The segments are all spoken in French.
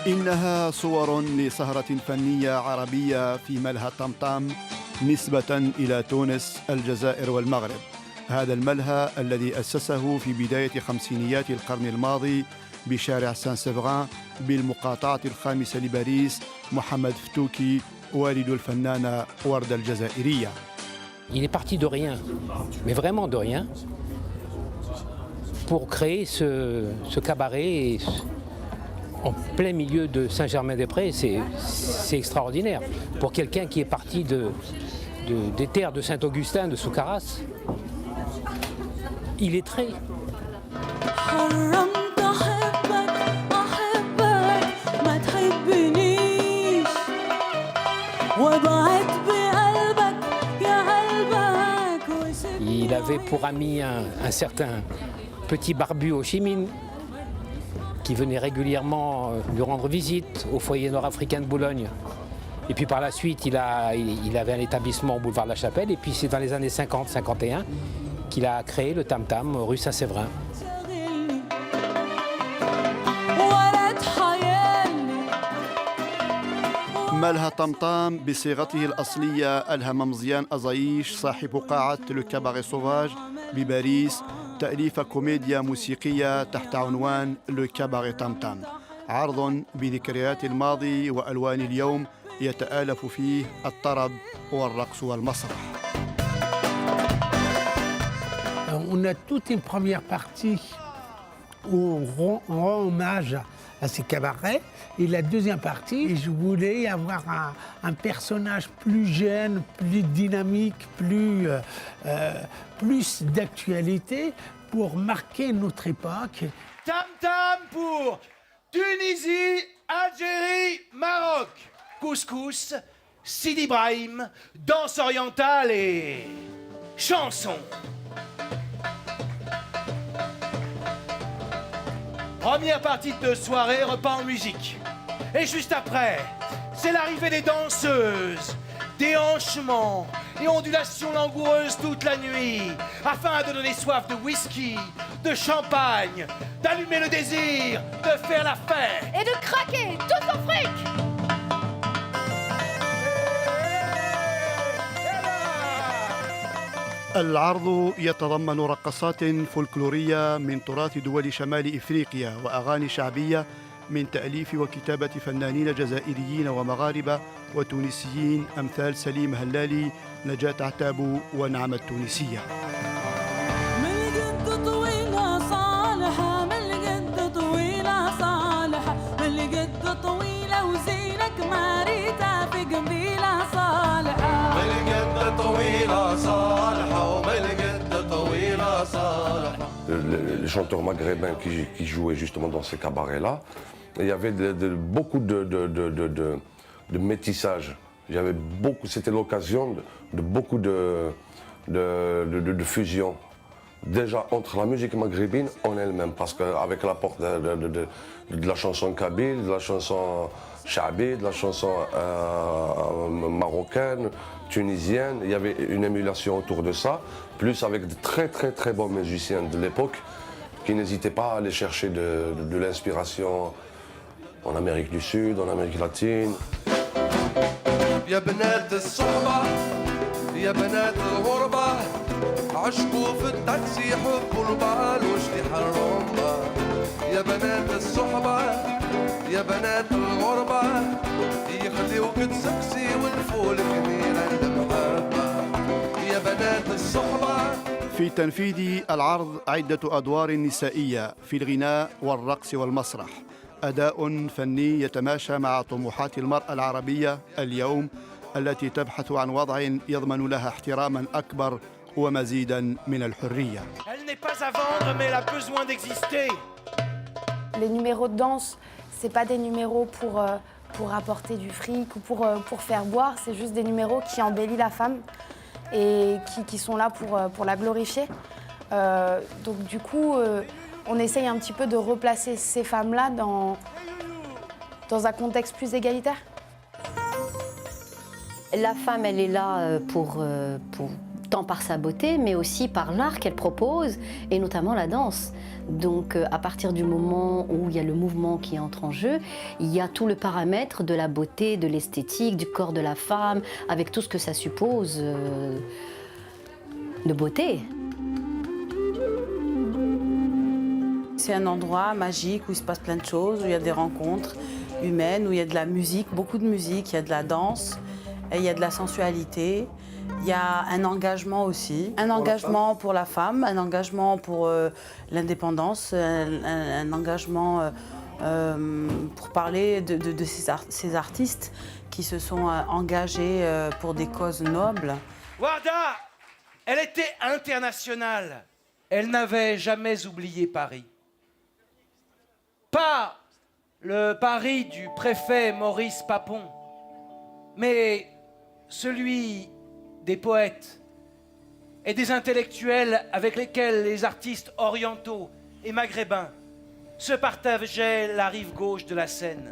إنها صور لسهرة فنية عربية في ملهى طمطام نسبة إلى تونس، الجزائر والمغرب. هذا الملهى الذي أسسه في بداية خمسينيات القرن الماضي بشارع سان سيفغان بالمقاطعة الخامسة لباريس محمد فتوكي والد الفنانة وردة الجزائرية. Il est parti de rien, mais vraiment de rien, pour créer ce cabaret en plein milieu de Saint-Germain-des-Prés. C'est extraordinaire. Pour quelqu'un qui est parti des terres de Saint-Augustin, de Soukaras, il est très... Il avait pour ami un certain petit barbu Ho Chi Minh qui venait régulièrement lui rendre visite au foyer nord-africain de Boulogne. Et puis par la suite, il avait un établissement au boulevard de la Chapelle. Et puis c'est dans les années 50-51 qu'il a créé le Tam Tam rue Saint-Séverin. ملهى طمطام بصيغته الأصلية ألهم مزيان أزايش صاحب قاعة لو كاباري سوفاج بباريس تأليف كوميديا موسيقية تحت عنوان لو كاباري طمطام، عرض بذكريات الماضي وألوان اليوم يتآلف فيه الطرب والرقص والمسرح. On a toute une première partie où on rend hommage à ces cabarets. Et la deuxième partie, je voulais avoir un personnage plus jeune, plus dynamique, plus d'actualité pour marquer notre époque. Tam Tam pour Tunisie, Algérie, Maroc. Couscous, Sidi Ibrahim, danse orientale et chanson. Première partie de soirée, repas en musique. Et juste après, c'est l'arrivée des danseuses, déhanchements et ondulations langoureuses toute la nuit, afin de donner soif de whisky, de champagne, d'allumer le désir, de faire la fête. Et de craquer tout son fric. العرض يتضمن رقصات فولكلورية من تراث دول شمال إفريقيا وأغاني شعبية من تأليف وكتابة فنانين جزائريين ومغاربة وتونسيين أمثال سليم هلالي، نجاة عتابو ونعمة التونسية. Les chanteurs maghrébins qui jouaient justement dans ces cabarets-là, il y avait beaucoup de métissage. C'était l'occasion de beaucoup de fusion. Déjà entre la musique maghrébine en elle-même, parce qu'avec l'apport de la chanson kabyle, de la chanson chabi, de la chanson marocaine, tunisienne, il y avait une émulation autour de ça, plus avec de très bons musiciens de l'époque qui n'hésitaient pas à aller chercher de l'inspiration en Amérique du Sud, en Amérique latine. يا بنات الصحبة يا بنات الغربة عشقوا في التاكسي حبوا البال وشليح الرمبة يا بنات الصحبة يا بنات الغربة يخليوك تسكسي والفول كبيرة المحبة يا بنات الصحبة. في تنفيذ العرض عدة أدوار نسائية في الغناء والرقص والمسرح، أداء فني يتماشى مع طموحات المرأة العربية اليوم التي تبحث عن وضع يضمن لها احتراما أكبر ومزيدا من الحرية. Elle n'est pas à vendre, mais elle a besoin d'exister. Les numéros de danse, c'est pas des numéros pour apporter du fric ou pour faire boire, c'est juste des numéros qui embellissent la femme et qui sont là pour la glorifier. Donc du coup, on essaye un petit peu de replacer ces femmes-là dans un contexte plus égalitaire. La femme, elle est là pour tant par sa beauté, mais aussi par l'art qu'elle propose, et notamment la danse. Donc à partir du moment où il y a le mouvement qui entre en jeu, il y a tout le paramètre de la beauté, de l'esthétique, du corps de la femme, avec tout ce que ça suppose de beauté. C'est un endroit magique où il se passe plein de choses, où il y a des rencontres humaines, où il y a de la musique, beaucoup de musique, il y a de la danse, et il y a de la sensualité. Il y a un engagement aussi, un engagement pour la femme, un engagement pour l'indépendance, un engagement pour parler de ces artistes qui se sont engagés pour des causes nobles. Warda, elle était internationale. Elle n'avait jamais oublié Paris. Pas le Paris du préfet Maurice Papon, mais celui des poètes et des intellectuels avec lesquels les artistes orientaux et maghrébins se partageaient la rive gauche de la Seine.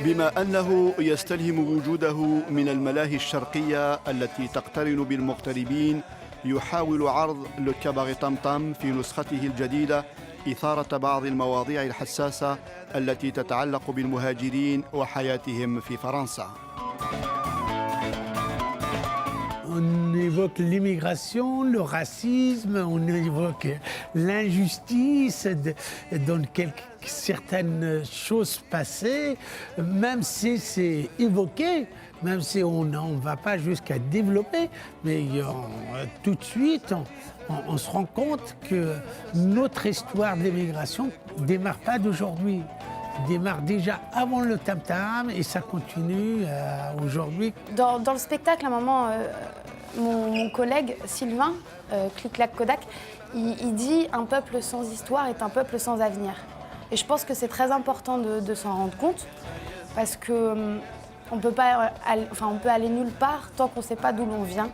بما أنه يستلهم وجوده من الملاهي الشرقية التي تقترن بالمغتربين، يحاول عرض لو كاباري طمطم في نسخته الجديدة إثارة بعض المواضيع الحساسة التي تتعلق بالمهاجرين وحياتهم في فرنسا. On évoque l'immigration, le racisme, on évoque l'injustice dans certaines choses passées, même si c'est évoqué, même si on ne va pas jusqu'à développer, mais tout de suite, on se rend compte que notre histoire d'immigration ne démarre pas d'aujourd'hui. Démarre déjà avant le tam-tam et ça continue aujourd'hui. Dans le spectacle, à un moment, mon collègue Sylvain, Clic-Clac Kodak, il dit « Un peuple sans histoire est un peuple sans avenir ». Et je pense que c'est très important de s'en rendre compte parce que on peut aller nulle part tant qu'on ne sait pas d'où l'on vient.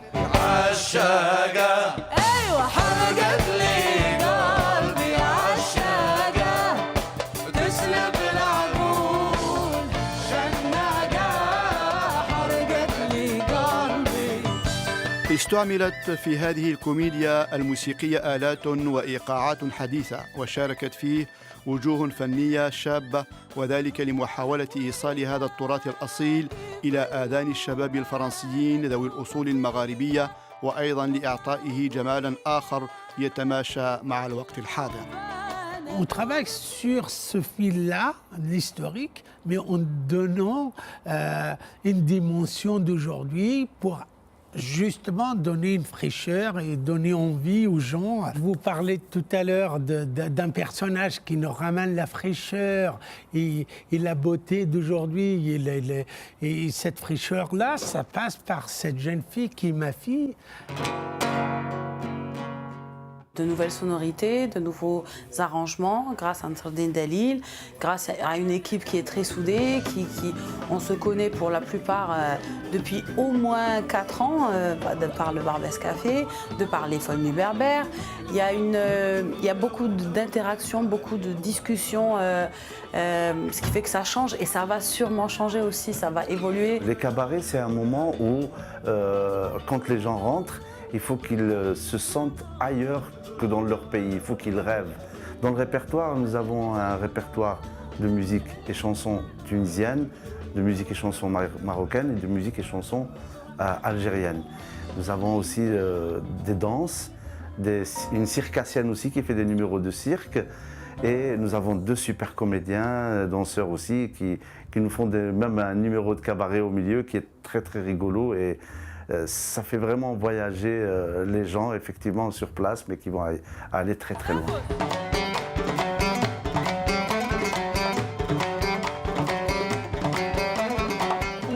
استعملت في هذه الكوميديا الموسيقية آلات وإيقاعات حديثة، وشاركت فيه وجوه فنية شابة، وذلك لمحاولة إيصال هذا التراث الأصيل إلى آذان الشباب الفرنسيين ذوي الأصول المغاربية، وأيضا لإعطائه جمالا آخر يتماشى مع الوقت الحاضر. On travaille sur ce fil-là, l'historique, mais en donnant une dimension d'aujourd'hui pour justement donner une fraîcheur et donner envie aux gens. Vous parlez tout à l'heure d'un personnage qui nous ramène la fraîcheur et la beauté d'aujourd'hui. Et cette fraîcheur-là, ça passe par cette jeune fille qui est ma fille. De nouvelles sonorités, de nouveaux arrangements, grâce à Ansardine Dalil, grâce à une équipe qui est très soudée, on se connaît pour la plupart depuis au moins 4 ans, de par le Barbès Café, de par les Folles Nuits Berbères. Il y a beaucoup d'interactions, beaucoup de discussions, ce qui fait que ça change et ça va sûrement changer aussi, ça va évoluer. Les cabarets, c'est un moment où, quand les gens rentrent, il faut qu'ils se sentent ailleurs que dans leur pays, il faut qu'ils rêvent. Dans le répertoire, nous avons un répertoire de musique et chansons tunisiennes, de musique et chansons marocaines et de musique et chansons algériennes. Nous avons aussi des danses, une circassienne aussi qui fait des numéros de cirque. Et nous avons 2 super comédiens, danseurs aussi, qui nous font même un numéro de cabaret au milieu qui est très très rigolo. Et ça fait vraiment voyager les gens effectivement sur place, mais qui vont aller très très loin.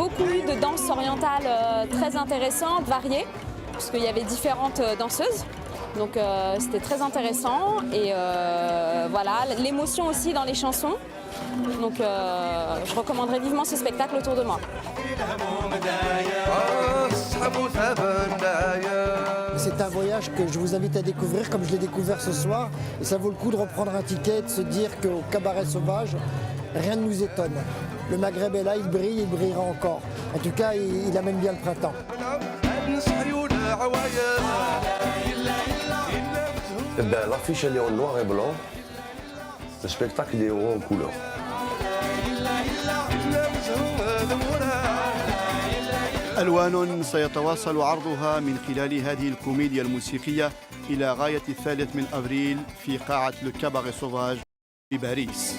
Beaucoup de danses orientales très intéressantes, variées, puisqu'il y avait différentes danseuses. Donc c'était très intéressant et voilà, l'émotion aussi dans les chansons. Donc je recommanderais vivement ce spectacle autour de moi. C'est un voyage que je vous invite à découvrir comme je l'ai découvert ce soir. Et ça vaut le coup de reprendre un ticket et de se dire qu'au Cabaret Sauvage, rien ne nous étonne. Le Maghreb est là, il brille, il brillera encore. En tout cas, il amène bien le printemps. L'affiche elle est en noir et blanc, le spectacle il est en couleur. ألوان سيتواصل عرضها من خلال هذه الكوميديا الموسيقية إلى غاية 3 أبريل في قاعة لو كاباري سوفاج في باريس.